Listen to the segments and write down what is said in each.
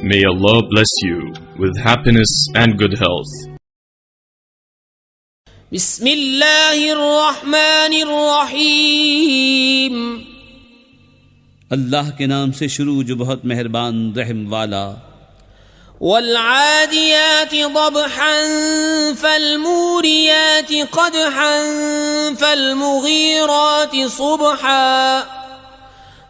May Allah bless you with happiness and good health. बिस्मिल्लाहिर्रहमानिर्रहीम। अल्लाह के नाम से शुरू जो बहुत मेहरबान रहम वाला। वल्आदियाति ज़बहन फल्मूरियाति क़दहन फल्मुगीराति सुबहा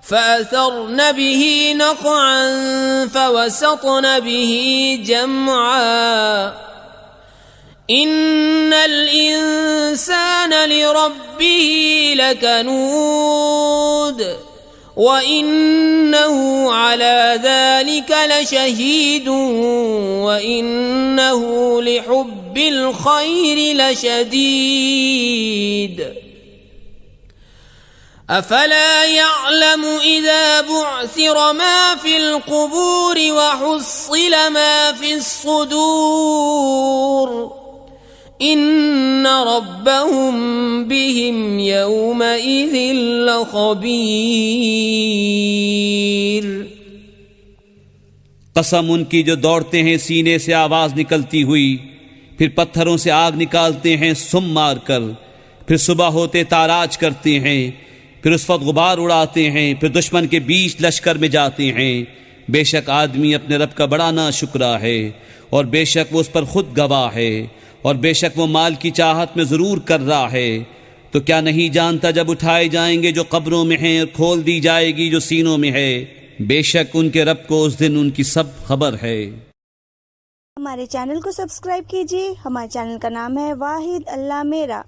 फअथरन बिही नक़अन फवसतन बिही जमआ इन्नल इंसान लिरब्बिही लकनूद व इन्नहु अला ज़ालिक लशहीद व इन्नहु लिहुब्बिल खैरि लशदीद अफला यअलमु इज़ा बुअसिर मा फिल क़ुबूर व हुस्सिल मा फिस सुदूर इन्न रब्बहुम बिहिम यौमइज़िन लख़बीर। कसम उनकी जो दौड़ते हैं सीने से आवाज निकलती हुई, फिर पत्थरों से आग निकालते हैं सुम मार कर, फिर सुबह होते ताराज करते हैं, फिर उस वक्त गुबार उड़ाते हैं, फिर दुश्मन के बीच लश्कर में जाते हैं। बेशक आदमी अपने रब का बड़ा नाशुक्रा है और बेशक वो उस पर खुद गवाह है और बेशक वो माल की चाहत में ज़रूर कर रहा है। तो क्या नहीं जानता जब उठाए जाएंगे जो कब्रों में हैं और खोल दी जाएगी जो सीनों में है, बेशक उनके रब को उस दिन उनकी सब खबर है। हमारे चैनल को सब्सक्राइब कीजिए। हमारे चैनल का नाम है वाहिद अल्लाह मेरा।